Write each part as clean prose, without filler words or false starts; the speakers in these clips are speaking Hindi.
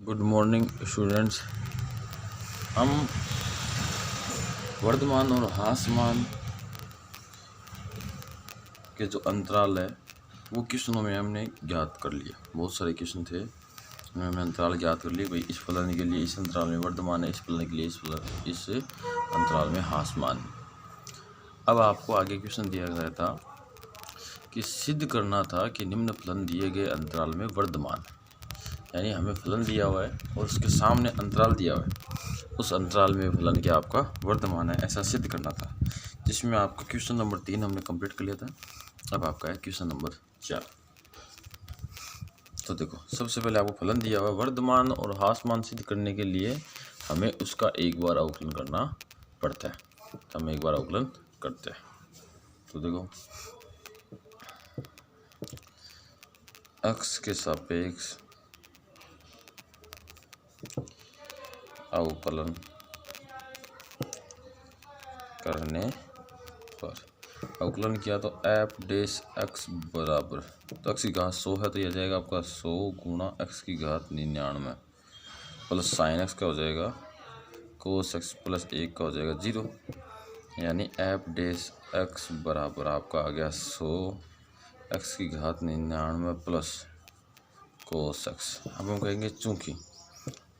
Good morning students. हम वर्धमान और ह्रासमान के जो अंतराल है वो क्वेश्चनों में हमने ज्ञात कर लिया। बहुत सारे क्वेश्चन थे, हमने अंतराल ज्ञात कर लिए। भाई इस फलन के लिए इस अंतराल में वर्धमान है, इस फलन के लिए इस अंतराल में ह्रासमान है। अब आपको आगे क्वेश्चन दिया गया था कि सिद्ध करना था कि निम्न फलन दिए गए अंतराल में वर्धमान है। यानी हमें फलन दिया हुआ है और उसके सामने अंतराल दिया हुआ है, उस अंतराल में फलन क्या आपका वर्धमान है, ऐसा सिद्ध करना था। जिसमें आपका क्वेश्चन नंबर 3 हमने कंप्लीट कर लिया था। अब आपका है क्वेश्चन नंबर 4। तो देखो, सबसे पहले आपको फलन दिया हुआ है वर्धमान और ह्रासमान सिद्ध करने के लिए हमें उसका एक बार अवकलन करना पड़ता है। तो हम एक बार अवकलन करते हैं। तो देखो, x के सापेक्ष अवकलन करने पर अवकलन किया तो f डैश x बराबर, तो x की घात 100 है तो यह जाएगा आपका 100 गुणा x की घात 99 प्लस साइन x का हो जाएगा कोस x प्लस 1 का हो जाएगा 0। यानी f डैश x बराबर आपका आ गया 100 x की घात 99 प्लस कोस x। अब हम कहेंगे चूंकि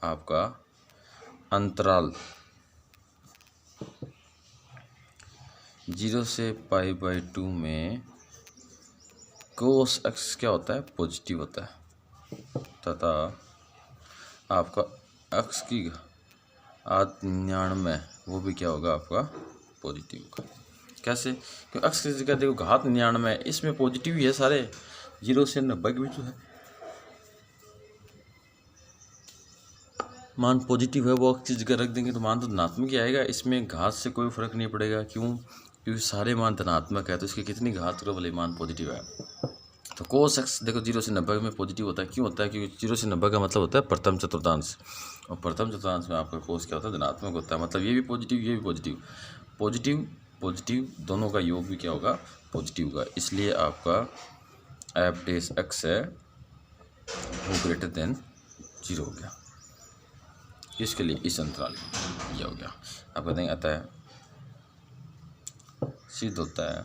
आपका अंतराल 0 से π/2 में कोस x क्या होता है, पॉजिटिव होता है, तथा आपका x की घात 99 वो भी क्या होगा आपका पॉजिटिव होगा। कैसे? क्योंकि x की जगह देखो घात 99 इसमें पॉजिटिव ही है, सारे 0 से 90 के बीच है मान पॉजिटिव है, वो x की जगह रख देंगे तो मान तो धनात्मक ही आएगा। इसमें घात से कोई फर्क नहीं पड़ेगा। क्यों? क्योंकि सारे मान धनात्मक है, तो इसकी कितनी घात करो भले मान पॉजिटिव है। तो कोस x देखो 0 से 90 में पॉजिटिव होता है। क्यों होता है? क्योंकि 0 से 90 का मतलब होता है प्रथम चतुर्थांश, और प्रथम चतुर्थांश में आपका कोस क्या होता है, धनात्मक होता है। मतलब ये भी पॉजिटिव, ये भी पॉजिटिव, पॉजिटिव पॉजिटिव दोनों का योग भी क्या होगा, पॉजिटिव होगा। इसलिए आपका f डैश x है वो ग्रेटर देन 0 हो गया। इसके लिए इस अंतराल ये हो गया। आप कहते हैं अतः सिद्ध होता है,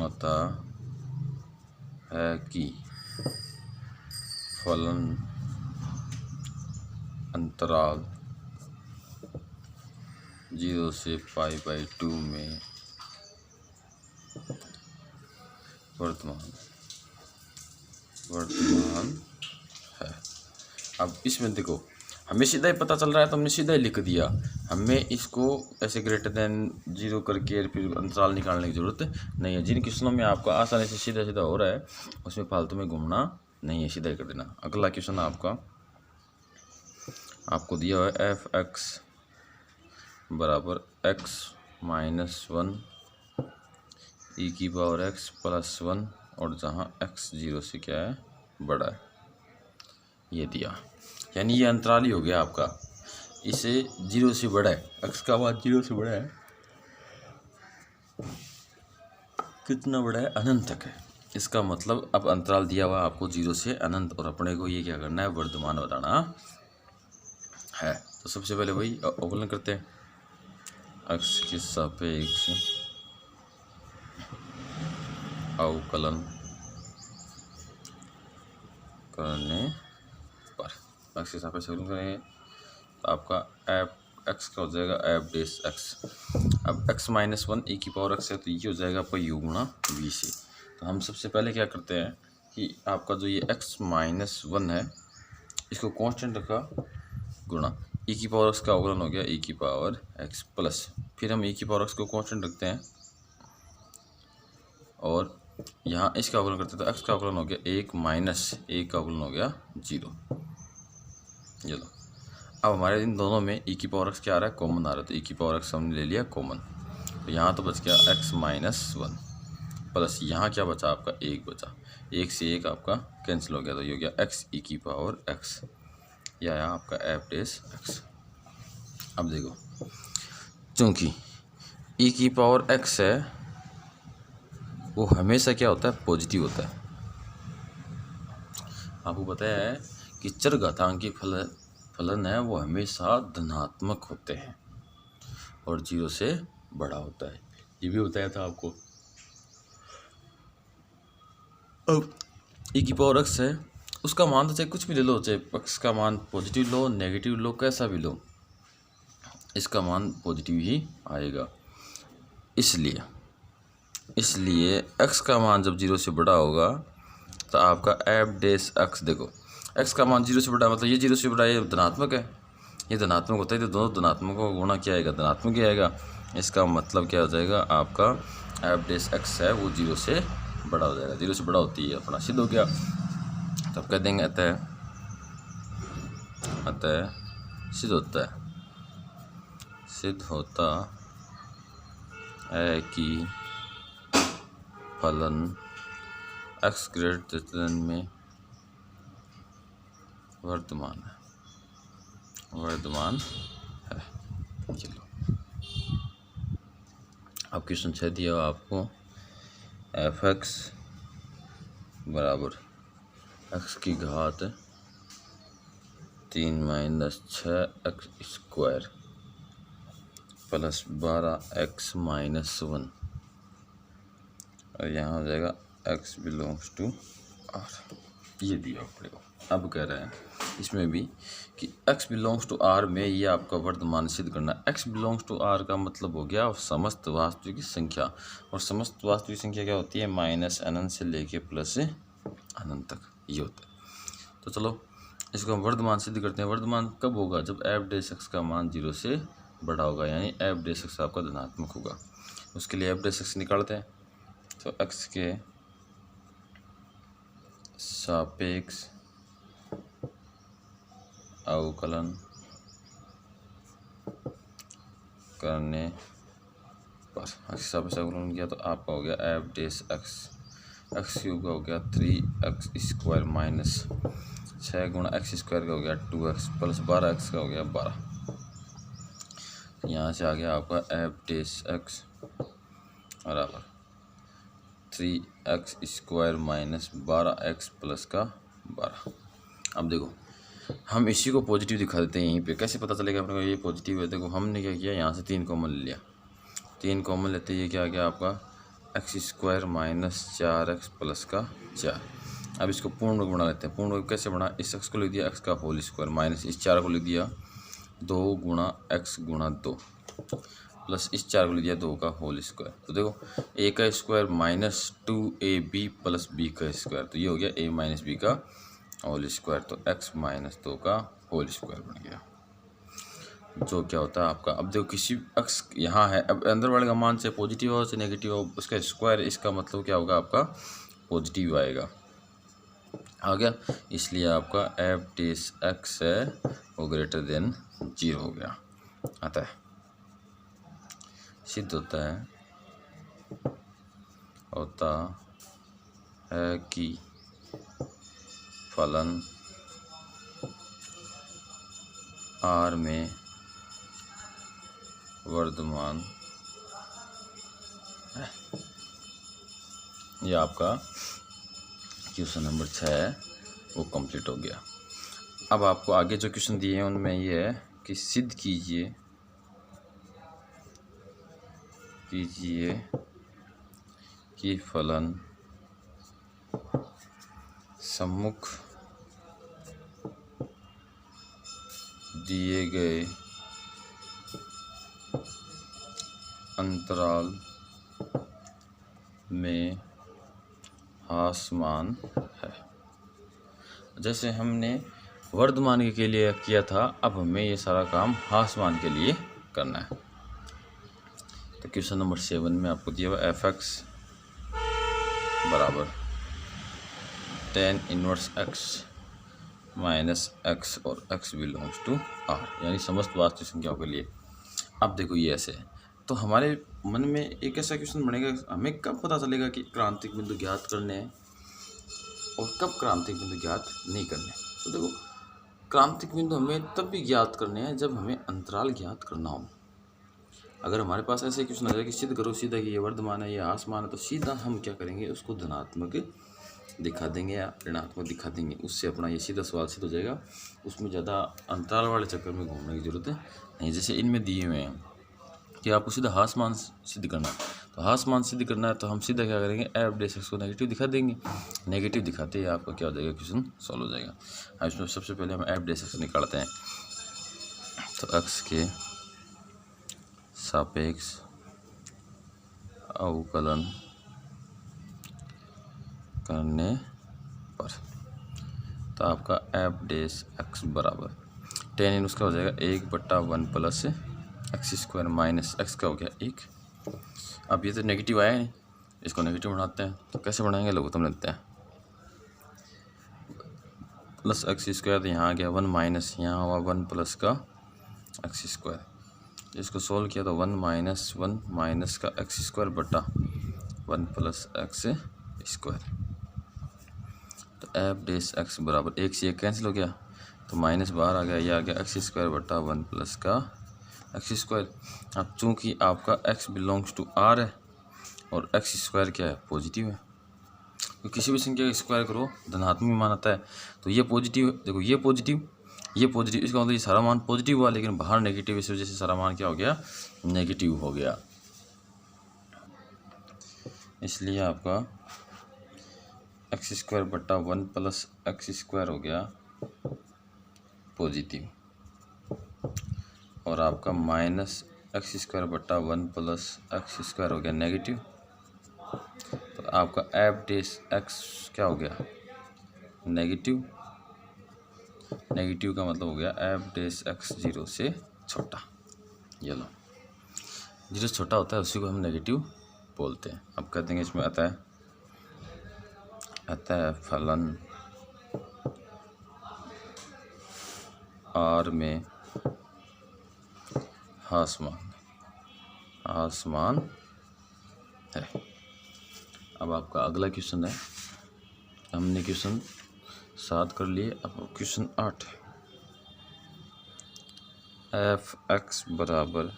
अतः है कि फलन अंतराल 0 से π/2 में वर्तमान है। अब इसमें देखो हमें सीधा ही पता चल रहा है तो हमने सीधा ही लिख दिया। हमें इसको ऐसे ग्रेटर देन 0 करके फिर अंतराल निकालने की ज़रूरत नहीं है। जिन क्वेश्चनों में आपका आसानी से सीधा सीधा हो रहा है उसमें फालतू में घूमना नहीं है, सीधा ही कर देना। अगला क्वेश्चन आपको दिया हुआ है f x बराबर x माइनस 1 e की पावर x प्लस 1, और जहाँ x 0 से क्या है, बड़ा है, ये दिया। यानी ये अंतराल ही हो गया आपका, इसे 0 से बड़ा है, x का मान 0 से बड़ा है, कितना बड़ा है, अनंत तक है। इसका मतलब अब अंतराल दिया हुआ आपको 0 से अनंत, और अपने को ये क्या करना है, वर्धमान बताना है। तो सबसे पहले वही अवकलन करते हैं, x के सापेक्ष अवकलन करने पर x के सापेक्ष अवकलन करेंगे तो आपका f x का हो जाएगा f डैश x। अब x माइनस 1 e की पावर x है तो ये हो जाएगा आपका u गुणा v से। तो हम सबसे पहले क्या करते हैं कि आपका जो ये x माइनस 1 है इसको कांस्टेंट रखा, गुणा e की पावर x का अवकलन हो गया e की पावर x प्लस, फिर हम e की पावर x को कांस्टेंट रखते हैं और यहाँ इसका अवकलन करते हैं तो x का अवकलन हो गया 1 माइनस 1 का अवकलन हो गया 0। ये लो, अब हमारे इन दोनों में e की पावर x क्या आ रहा है, कॉमन आ रहा है, तो e की पावर x हमने ले लिया कॉमन। तो यहाँ तो बच गया x माइनस 1 प्लस यहाँ क्या बचा आपका 1 बचा, 1 से 1 आपका कैंसिल हो गया, तो ये हो गया x e की पावर x, या आया आपका f डैश x। अब देखो, चूँकि e की पावर x है वो हमेशा क्या होता है, पॉजिटिव होता है। आपको पता है कि चरघातांकी फलन है वो हमेशा धनात्मक होते हैं और 0 से बड़ा होता है, ये भी बताया था आपको। अब e की पावर x है, उसका मान तो चाहे कुछ भी ले लो, चाहे x का मान पॉजिटिव लो नेगेटिव लो कैसा भी लो, इसका मान पॉजिटिव ही आएगा। इसलिए x का मान जब 0 से बड़ा होगा तो आपका f डैश x, देखो x का मान 0 से बड़ा मतलब ये 0 से बड़ा, ये धनात्मक है, ये धनात्मक होता है तो दोनों धनात्मकों का गुणा क्या आएगा, धनात्मक ही आएगा। इसका मतलब क्या हो जाएगा, आपका f डैश x है वो 0 से बड़ा हो जाएगा, 0 से बड़ा होती है अपना सिद्ध हो गया। तब कह देंगे अतः सिद्ध होता है कि फलन x ग्रेटर में वर्तमान है। चलो अब क्वेश्चन 6 दिया आपको, f(x) बराबर x की घात 3 - 6x² प्लस 12x - 1 और यहाँ हो जाएगा x बिलोंग्स टू r, ये दिया पड़ेगा। अब कह रहे हैं इसमें भी कि x बिलोंग्स टू r में ये आपका वर्तमान सिद्ध करना है। x बिलोंग्स टू r का मतलब हो गया समस्त वास्तविक संख्या, और समस्त वास्तविक संख्या क्या होती है, माइनस अनंत से लेके प्लस अनंत तक ये होता है। तो चलो इसको हम वर्तमान सिद्ध करते हैं। वर्तमान कब होगा, जब f डैश x का मान 0 से बड़ा होगा, यानी f डैश x आपका धनात्मक होगा। उसके लिए f डैश x निकालते हैं, तो x के सापेक्ष अवकलन करने पर सापेक्ष अवकलन किया तो आपका हो गया f डैश x³ का हो गया 3x² माइनस 6 गुणा x² का हो गया 2x प्लस 12x का हो गया 12। यहाँ से आ गया आपका f डैश x बराबर 3x² माइनस 12x प्लस का 12। अब देखो हम इसी को पॉजिटिव दिखा देते हैं यहीं पे, कैसे पता चलेगा अपने को ये पॉजिटिव है। देखो हमने क्या किया, यहाँ से 3 कॉमन ले लिया, 3 कॉमन लेते ये क्या आ गया आपका x² माइनस 4x प्लस का 4। अब इसको पूर्ण गुणा लेते हैं, पूर्ण कैसे बना, इस x को लिख दिया x का होल स्क्वायर माइनस इस 4 को लिख दिया 2 गुणा x गुणा 2 प्लस इस 4 को लिख दिया 2 का होल स्क्वायर। तो देखो a का square minus 2ab plus b का स्क्वायर, तो ये हो गया a माइनस b का होल स्क्वायर, तो x माइनस 2 का होल स्क्वायर बन गया, जो क्या होता है आपका। अब देखो किसी x यहाँ है, अब अंदर वाले का मान चाहे पॉजिटिव हो चाहे नेगेटिव हो, उसका स्क्वायर, इसका मतलब क्या होगा आपका पॉजिटिव आएगा, आ गया। इसलिए आपका f डैश x है वो ग्रेटर देन 0 हो गया। अतः सिद्ध होता है कि फलन R में वर्तमान है। यह आपका क्वेश्चन नंबर 6 है वो कंप्लीट हो गया। अब आपको आगे जो क्वेश्चन दिए हैं उनमें ये है कि सिद्ध कीजिए कि फलन सम्मुख दिए गए अंतराल में हासमान है। जैसे हमने वर्तमान के लिए किया था, अब हमें ये सारा काम हासमान के लिए करना है। तो क्वेश्चन नंबर 7 में आपको दिया हुआ f(x) बराबर tan inverse x minus x और x बिलोंग्स टू r, यानी समस्त वास्तविक संख्याओं के लिए। अब देखो ये ऐसे है, तो हमारे मन में एक ऐसा क्वेश्चन बनेगा, हमें कब पता चलेगा कि क्रांतिक बिंदु ज्ञात करने हैं और कब क्रांतिक बिंदु ज्ञात नहीं करने। तो देखो क्रांतिक बिंदु हमें तब भी ज्ञात करने हैं जब हमें अंतराल ज्ञात करना हो। अगर हमारे पास ऐसे क्वेश्चन आ जाए कि सिद्ध करो सीधा कि ये वर्तमान है ये आसमान है, तो सीधा हम क्या करेंगे, उसको धनात्मक दिखा देंगे या ऋणात्मक दिखा देंगे, उससे अपना ये सीधा सवाल सिद्ध हो जाएगा। उसमें ज़्यादा अंतराल वाले चक्कर में घूमने की ज़रूरत नहीं। जैसे इनमें दिए हुए हैं कि आपको सीधा हास मान सिद्ध करना है, तो हास मान सिद्ध करना है तो हम सीधा क्या करेंगे, एफ डैश एक्स को नेगेटिव दिखा देंगे। नेगेटिव दिखाते ही आपका क्या हो जाएगा, क्वेश्चन सॉल्व हो जाएगा। अब इसमें सबसे पहले हम एफ डैश एक्स निकालते हैं। तो एक्स के सापेक्ष अवकलन करने पर तो आपका एफ डैश एक्स बराबर टेन इन उसका हो जाएगा 1/1 plus x square minus x का हो गया 1। अब ये तो नेगेटिव आया नहीं, इसको नेगेटिव बनाते हैं। तो कैसे बनाएंगे, लघुत्तम लेते हैं। प्लस एक्स स्क्वायर तो यहाँ आ गया 1 माइनस यहाँ हुआ 1 प्लस का एक्स स्क्वायर। इसको सोल्व किया तो 1 माइनस 1 माइनस का एक्स स्क्वायर बटा 1 प्लस एक्स स्क्वायर। तो एफ डैश एक्स बराबर 1 से 1 कैंसिल हो गया तो माइनस बाहर आ गया, ये आ गया एक्स स्क्वायर बटा 1 प्लस का एक्स स्क्वायर। अब चूँकि आपका एक्स बिलोंग्स टू आर है और एक्स स्क्वायर क्या है, पॉजिटिव है, तो किसी भी संख्या का स्क्वायर करो धनात्मक मान आता है। तो ये पॉजिटिव, देखो ये पॉजिटिव, ये पॉजिटिव, इसका मतलब ये सारा मान पॉजिटिव हुआ, लेकिन बाहर नेगेटिव, इस वजह से सारा मान क्या हो गया, नेगेटिव हो गया। इसलिए आपका एक्स स्क्वायर बटा 1 प्लस एक्स स्क्वायर हो गया पॉजिटिव, और आपका माइनस एक्स स्क्वायर बटा 1 प्लस एक्स स्क्वायर हो गया नेगेटिव। तो आपका एफ डैश एक्स क्या हो गया, नेगेटिव। नेगेटिव का मतलब हो गया एफ डैश एक्स 0 से छोटा। ये लो, 0 से छोटा होता है उसी को हम नेगेटिव बोलते हैं। अब कहते देंगे इसमें अतः फलन आर में आसमान है। अब आपका अगला क्वेश्चन है, हमने क्वेश्चन 7 कर लिए, अब क्वेश्चन 8 एफ एक्स बराबर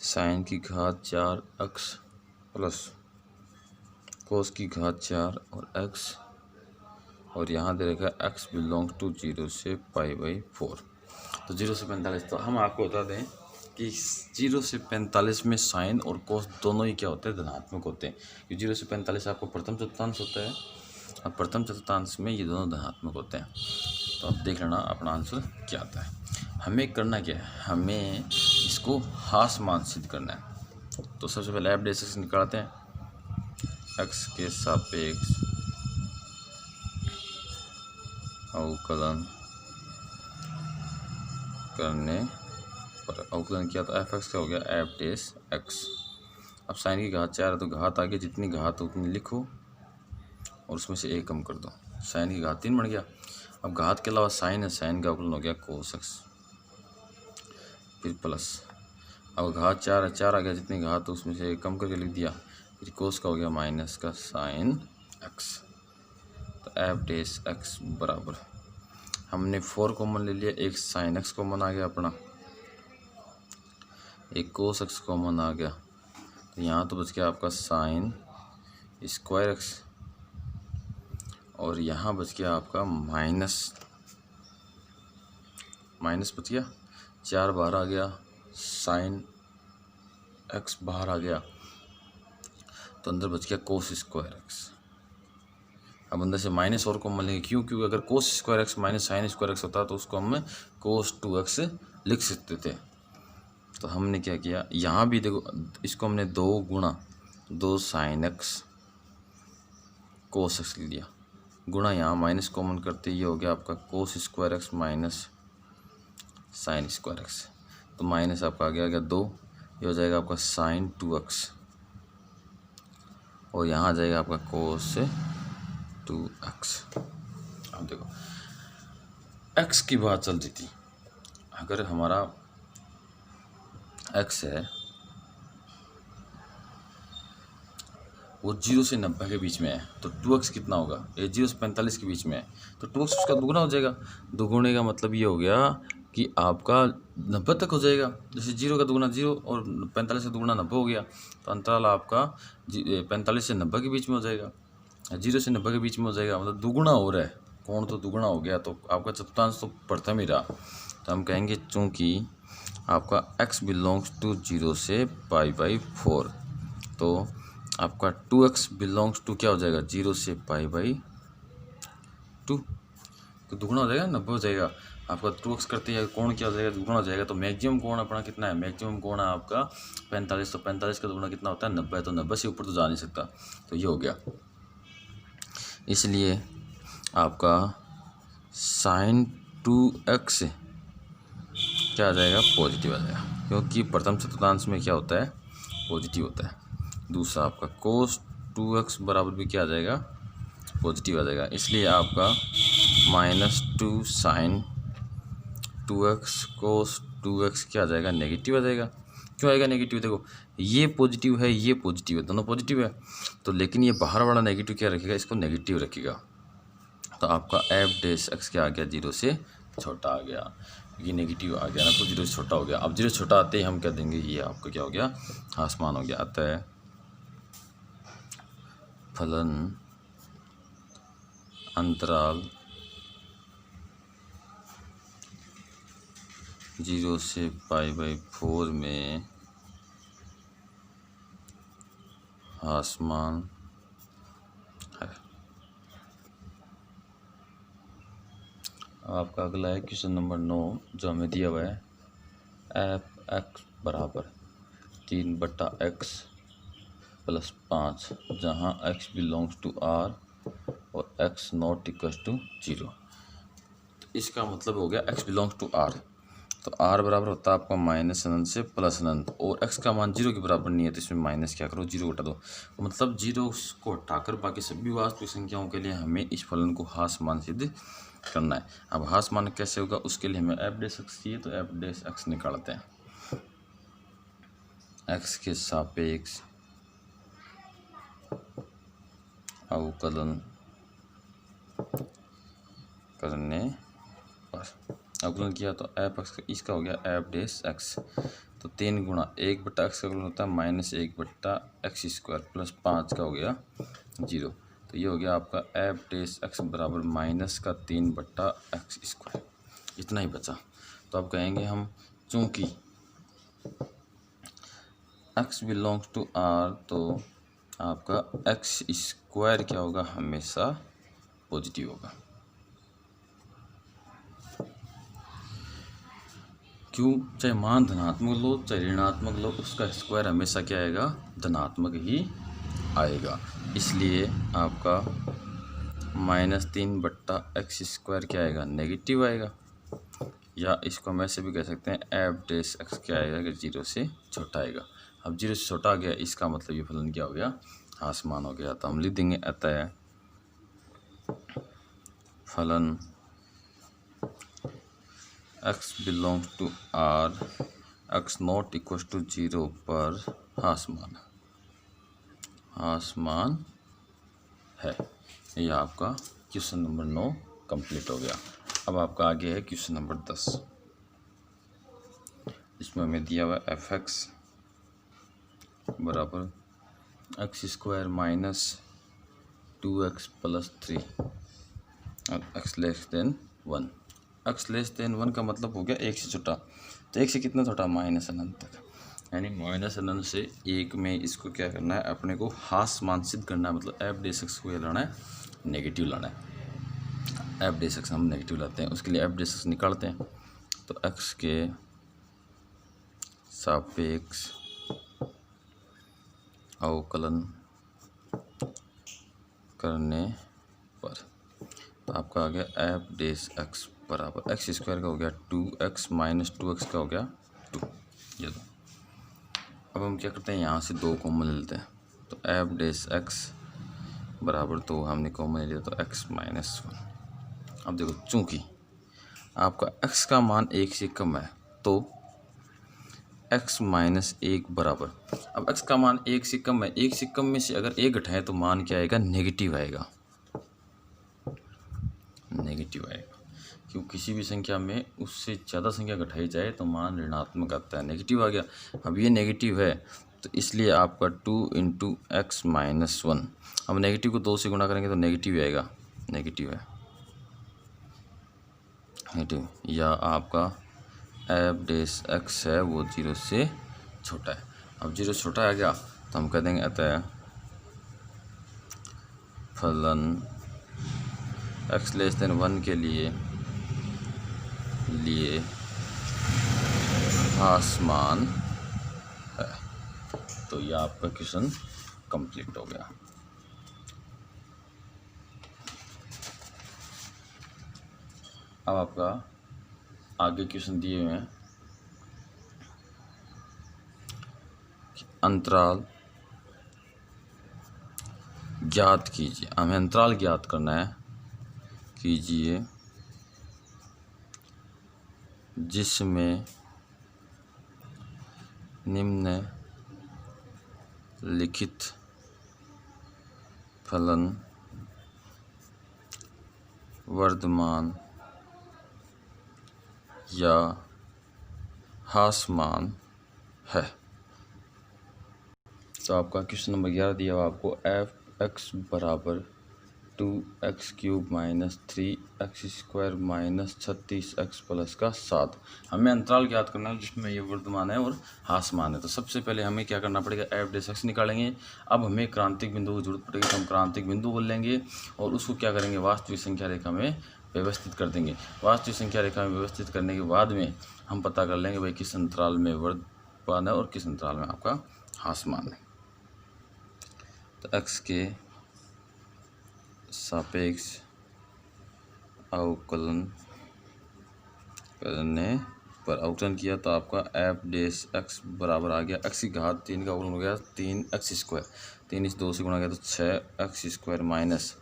साइन की घात 4 एक्स प्लस कोस की घात 4 और एक्स, और यहाँ दे रखा है एक्स बिलोंग टू 0 से π/4। तो 0 से 45, तो हम आपको बता दें कि 0 से 45 में साइन और कोस दोनों ही क्या होते हैं, धनात्मक होते हैं। कि 0 से 45 आपको प्रथम चतुर्थांश होता है, और प्रथम चतुर्थांश में ये दोनों धनात्मक होते हैं। तो अब देख लेना अपना आंसर क्या आता है। हमें करना क्या है, हमें इसको हास मान सिद्ध करना है। तो सबसे पहले एफ डैश एक्स निकालते हैं। एक्स के सापेक्ष अवकलन करने पर अवकलन किया तो एफ एक्स का हो गया एफ डैश एक्स। अब साइन की घात 4 है तो घात आगे जितनी घात उतनी लिखो और उसमें से एक कम कर दो। साइन की घात 3 बन गया। अब घात के अलावा साइन है, साइन का अवकलन हो गया कोस एक्स, फिर प्लस। अब घात 4 है, 4 आ गया जितनी घात उसमें से एक कम करके लिख दिया, फिर कोस का हो गया माइनस का साइन एक्स। तो एफ डैश एक्स बराबर हमने 4 कॉमन ले लिया, एक साइन एक्स कॉमन आ गया अपना, एक कोस एक्स कॉमन आ गया। तो यहाँ तो बच गया आपका साइन स्क्वायर एक्स, और यहाँ बच गया आपका माइनस बच गया, 4 बाहर आ गया, साइन एक्स बाहर आ गया, तो अंदर बच गया कोस स्क्वायर एक्स। अब अंदर से माइनस और कॉमन लेंगे, क्यों, क्योंकि अगर cos square x minus sine square x होता तो उसको हम कोस 2x लिख सकते थे। तो हमने क्या किया, यहाँ भी देखो इसको हमने 2 गुणा 2 साइन एक्स कोस एक्स ले लिया, गुणा यहाँ माइनस कॉमन करते ये हो गया आपका cos square x minus sine square x. तो माइनस आपका आ गया 2, ये हो जाएगा आपका साइन 2x, और यहाँ आ जाएगा आपका कोस 2x। अब देखो x की बात चल रही थी, अगर हमारा x है वो 0 से 90 के बीच में है, तो 2x कितना होगा, ये 0 से 45 के बीच में है, तो 2x उसका दुगुना हो जाएगा। दुगुने का मतलब ये हो गया कि आपका 90 तक हो जाएगा। जैसे 0 का दुगुना 0 और 45 का दुगुना 90 हो गया, तो अंतराल आपका 45 से 90 के बीच में हो जाएगा। 0 से 90 के बीच में हो जाएगा, मतलब दुगुना हो रहा है, कोण तो दुगुना हो गया, तो आपका चतुर्थांश तो प्रथम ही रहा। तो हम कहेंगे चूँकि आपका x बिलोंग्स टू 0 से π/4, तो आपका 2x बिलोंग्स टू क्या हो जाएगा 0 से π/2, तो दुगुना हो जाएगा, 90 हो जाएगा। आपका 2x करते हैं कोण क्या हो जाएगा, दुगुना हो जाएगा। तो मैक्सिमम कोण अपना कितना है, मैक्सिमम कोण है आपका 45, तो 45 का दुगुना कितना होता है 90, तो 90 से ऊपर तो जा नहीं सकता, तो ये हो गया। इसलिए आपका sin 2x क्या आ जाएगा, पॉजिटिव आ जाएगा, क्योंकि प्रथम चतुर्थांश में क्या होता है, पॉजिटिव होता है। दूसरा आपका cos 2x बराबर भी क्या आ जाएगा, पॉजिटिव आ जाएगा। इसलिए आपका -2 sin 2x cos 2x क्या आ जाएगा, नेगेटिव आ जाएगा। क्यों आएगा नेगेटिव, देखो ये पॉजिटिव है, ये पॉजिटिव है, दोनों पॉजिटिव है, तो लेकिन ये बाहर वाला नेगेटिव क्या रखेगा, इसको नेगेटिव रखेगा। तो आपका f' क्या आ गया, 0 से छोटा आ गया, ये नेगेटिव आ गया ना, तो 0 से छोटा हो गया। अब 0 से छोटा आते ही हम कह देंगे ये आपका क्या हो गया, आसमान हो गया। अतः फलन अंतराल 0 से π/4 में आसमान है। आपका अगला है क्वेश्चन नंबर 9, जो हमें दिया हुआ है f(x) बराबर 3/x + 5, जहाँ x बिलोंग्स टू r और x नॉट इक्वल टू 0। तो इसका मतलब हो गया x बिलोंग्स टू r, तो r बराबर होता है आपका -अनंत से +अनंत, और x का मान 0 के बराबर नहीं है, तो इसमें माइनस क्या करो, 0 हटा दो। मतलब 0 को हटाकर बाकी सभी वास्तविक संख्याओं के लिए हमें इस फलन को हास मान सिद्ध करना है। अब हास मान कैसे होगा, उसके लिए हमें f' चाहिए, तो f' निकालते हैं। x के सापेक्ष अवकलन करने पर, अवकलन किया तो f(x) इसका हो गया f'(x), तो 3 गुणा 1/x का अवकलन होता है -1/x² + 5 का हो गया 0, तो ये हो गया आपका f'(x) बराबर -3/x², इतना ही बचा। तो अब कहेंगे हम चूँकि x बिलोंग्स टू r, तो आपका x² क्या होगा, हमेशा पॉजिटिव होगा। क्यों, चाहे मान धनात्मक लो चाहे ऋणात्मक लो, उसका स्क्वायर हमेशा क्या आएगा, धनात्मक ही आएगा। इसलिए आपका -3/x² क्या आएगा, नेगेटिव आएगा। या इसको हम ऐसे भी कह सकते हैं f'(x) क्या आएगा कि 0 से छोटा आएगा। अब 0 से छोटा आ गया, इसका मतलब ये फलन क्या हो गया, आसमान हो गया। तो हम लिख देंगे अतः फलन x belongs to r, x not equal to 0 पर आसमान है। यह आपका क्वेश्चन नंबर 9 कंप्लीट हो गया। अब आपका आगे है क्वेश्चन नंबर 10। इसमें हमें दिया हुआ f(x) बराबर x² - 2x + 3 और x <1। x <1 का मतलब हो गया 1 से छोटा, तो 1 से कितना छोटा, -अनंत तक, यानी -अनंत से 1 में इसको क्या करना है, अपने को हास मान सिद्ध करना है। मतलब f'(x) को लाना है, नेगेटिव लाना है। f'(x) हम नेगेटिव लाते हैं, उसके लिए f'(x) निकालते हैं। तो x के सापेक्ष अवकलन करने पर, तो आपका आ गया f'(x) बराबर x² का हो गया 2x - 2x का हो गया 2, ये दो। अब हम क्या करते हैं, यहाँ से 2 कॉमन ले लेते हैं, तो f'(x) बराबर 2 हमने कॉमन ले लिया, तो x - 1। अब देखो चूँकि आपका x का मान 1 से कम है, तो x - 1 बराबर, अब x का मान 1 से कम है, 1 से कम में से अगर 1 घटाए तो मान क्या आएगा, नेगेटिव आएगा, नेगेटिव आएगा। क्यों, किसी भी संख्या में उससे ज़्यादा संख्या घटाई जाए तो मान ऋणात्मक आता है, नेगेटिव आ गया। अब ये नेगेटिव है, तो इसलिए आपका 2 इंटू एक्स माइनस 1। अब नेगेटिव को 2 से गुणा करेंगे तो नेगेटिव आएगा, नेगेटिव है नेगेटिव, या आपका एफ डेस एक्स है वो 0 से छोटा है। अब 0 से छोटा आ गया तो हम कह देंगे अतः फलन x लेस देन 1 के लिए आसमान है। तो यह आपका क्वेश्चन कंप्लीट हो गया। अब आपका आगे क्वेश्चन दिए हुए हैं, अंतराल ज्ञात कीजिए। हमें अंतराल ज्ञात करना है, कीजिए जिसमें निम्न लिखित फलन वर्धमान या ह्रासमान है। तो आपका क्वेश्चन नंबर 11 दिया हुआ आपको एफ एक्स बराबर 2x cube minus 3x square minus 36x plus का 7। हमें अंतराल ज्ञात करना है जिसमें ये वर्धमान है और ह्रासमान है। तो सबसे पहले हमें क्या करना पड़ेगा, एफ डेस एक्स निकालेंगे। अब हमें क्रांतिक बिंदु की जरूरत पड़ेगी, तो हम क्रांतिक बिंदु बोल लेंगे और उसको क्या करेंगे, वास्तविक संख्या रेखा में व्यवस्थित कर देंगे। वास्तविक संख्या रेखा में व्यवस्थित करने के बाद में हम पता कर लेंगे भाई किस अंतराल में वर्धमान है और किस अंतराल में आपका ह्रासमान है। तो एक्स के सापेक्ष अवकलन करने पर अवकलन किया तो आपका एफ डेस एक्स बराबर आ गया एक्स की घात 3 का अवकलन हो गया 3x स्क्वायर, 3 इस 2 से गुणा किया तो 6x स्क्वायर माइनस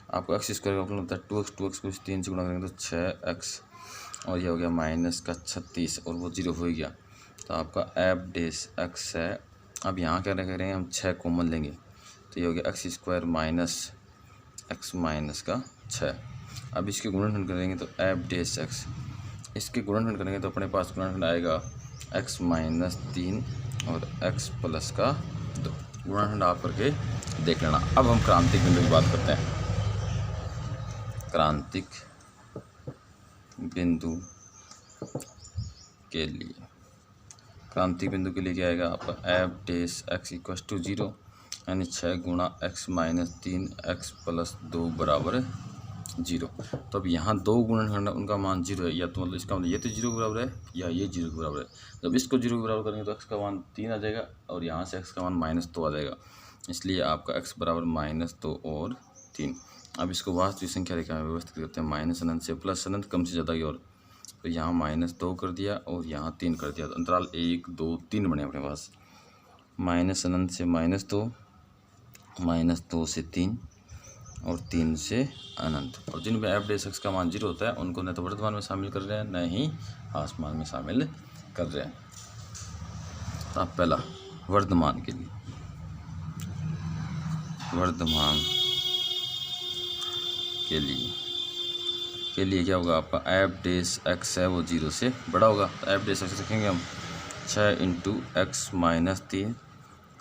आपका x स्क्वायर का अवकलन होता है 2x, 2x को 3 से गुणा करेंगे तो 6x और यह हो गया माइनस का 36 और वो 0 हो गया। तो आपका एफ डेस एक्स है। अब यहाँ क्या करेंगे, हम 6 कॉमन लेंगे तो ये हो गया x square minus x minus का 6। अब इसके गुणनखंड करेंगे तो एफ डेस एक्स, इसके गुणनखंड करेंगे तो अपने पास गुणनखंड आएगा x माइनस 3 और x प्लस का 2। गुणनखंड आप करके देख लेना। अब हम क्रांतिक बिंदु की बात करते हैं। क्रांतिक बिंदु के लिए, क्रांतिक बिंदु के लिए क्या आएगा आपका f dash x equal to 0 यानी 6 गुणा x माइनस 3 x प्लस 2 बराबर 0। तो अब यहाँ दो गुणनखंड उनका मान 0 है, या तो मतलब इसका मतलब ये तो 0 के बराबर है या ये 0 के बराबर है। जब इसको 0 के बराबर करेंगे तो x का मान 3 आ जाएगा और यहाँ से x का मान माइनस 2 आ जाएगा, इसलिए आपका x बराबर माइनस 2 और 3। अब इसको वास्तविक संख्या रेखा में व्यवस्थित करते हैं, माइनस अनंत से प्लस अनंत, कम से ज़्यादा की ओर। तो यहाँ माइनस 2 कर दिया और यहाँ 3 कर दिया, तो अंतराल 1 2 3 बने अपने पास। माइनस अनंत से माइनस 2, माइनस 2 से 3 और 3 से अनंत। और जिनमें एफ डेस एक्स का मान 0 होता है उनको न तो वर्धमान में शामिल कर रहे हैं न ही ह्रासमान में शामिल कर रहे हैं। तो आप पहला वर्धमान के लिए, वर्धमान के लिए क्या होगा आपका एफ डेस एक्स है वो 0 से बड़ा होगा। तो एफ डेस एक्स रखेंगे हम 6 इंटू एक्स माइनस 3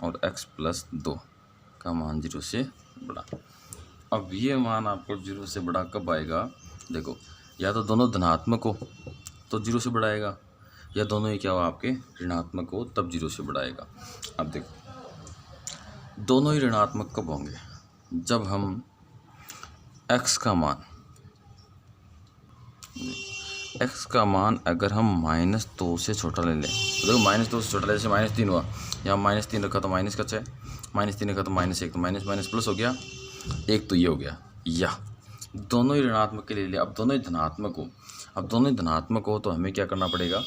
और x प्लस 2 का मान 0 से बड़ा। अब ये मान आपको 0 से बड़ा कब आएगा, देखो या तो दोनों धनात्मक हो तो 0 से बड़ा आएगा, या दोनों ही क्या हो आपके ऋणात्मक हो तब 0 से बड़ा आएगा। अब देखो दोनों ही ऋणात्मक कब होंगे, जब हम x का मान अगर हम माइनस 2 से छोटा ले लें तो देखो माइनस 2 से छोटा ले, जैसे माइनस 3 हुआ, यहाँ माइनस 3 रखा तो माइनस का 6, माइनस 3 रखा तो माइनस 1, तो माइनस माइनस प्लस हो गया 1, तो ये हो गया। या दोनों ही ऋणात्मक के ले लिया। अब दोनों ही धनात्मक हो, अब दोनों ही धनात्मक हो तो हमें क्या करना पड़ेगा,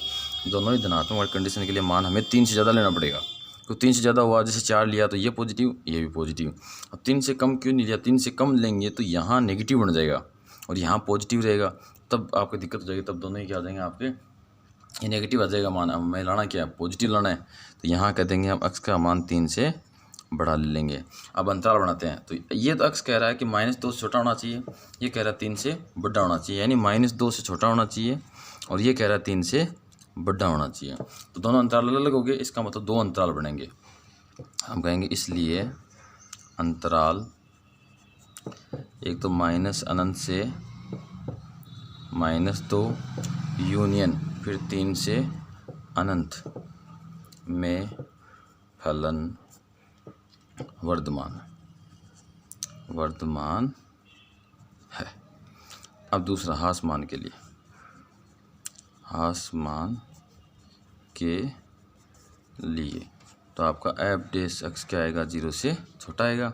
दोनों ही धनात्मक वाली कंडीशन के लिए मान हमें 3 से ज़्यादा लेना पड़ेगा। तो 3 से ज़्यादा हुआ, जैसे 4 लिया तो ये पॉजिटिव ये भी पॉजिटिव। अब 3 से कम क्यों नहीं लिया, 3 से कम लेंगे तो यहाँ नेगेटिव बन जाएगा और यहाँ पॉजिटिव रहेगा, तब आपको दिक्कत हो जाएगी। तब दोनों ही क्या आ जाएंगे आपके, ये नेगेटिव आ जाएगा मान। अब हमें लाना क्या है, पॉजिटिव लाना है। तो यहाँ कह देंगे हम x का मान 3 से बढ़ा लेंगे। अब अंतराल बनाते हैं। तो ये तो x कह रहा है कि माइनस 2 से छोटा होना चाहिए, ये कह रहा है 3 से बड़ा होना चाहिए, यानी माइनस 2 से छोटा होना चाहिए और ये कह रहा है 3 से बड़ा होना चाहिए। तो दोनों अंतराल अलग अलग हो गए, इसका मतलब 2 अंतराल बनेंगे। हम कहेंगे इसलिए अंतराल एक तो माइनस अनंत से -2 यूनियन फिर 3 से अनंत में फलन वर्धमान है। अब दूसरा ह्रासमान के लिए, ह्रासमान के लिए तो आपका एफ डैश एक्स क्या आएगा, 0 से छोटा आएगा।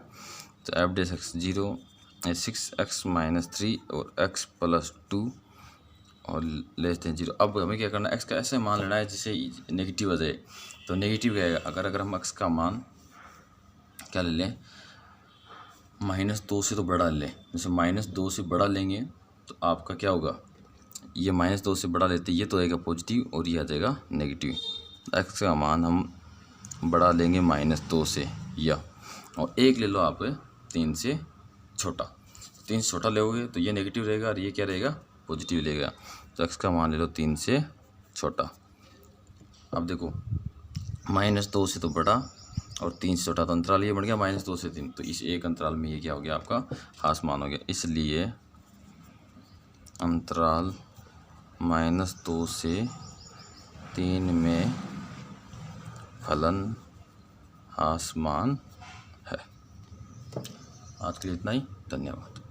तो एफ डैश एक्स 0 6x - 3 और x + 2 और लेस देन 0। अब हमें क्या करना है, x का ऐसे मान लेना है जिसे नेगेटिव आ जाए। तो नेगेटिव आएगा अगर हम x का मान क्या ले लें, -2 से तो बड़ा ले लें। जैसे -2 से बड़ा लेंगे तो आपका क्या होगा, ये -2 से बड़ा लेते ये तो आएगा पॉजिटिव और ये आ जाएगा नेगेटिव। x का मान हम बड़ा लेंगे -2 से या, और 1 ले लो आप 3 से छोटा। 3 से छोटा लोगे तो ये नेगेटिव रहेगा और ये क्या रहेगा, पॉजिटिव रहेगा। तो x का मान ले लो 3 से छोटा। अब देखो -2 से तो बड़ा और 3 से छोटा, तो अंतराल ये बन गया -2 से 3। तो इस एक अंतराल में ये क्या हो गया, आपका ह्रासमान हो गया। इसलिए अंतराल -2 से 3 में फलन ह्रासमान है। आज के लिए इतना ही, धन्यवाद।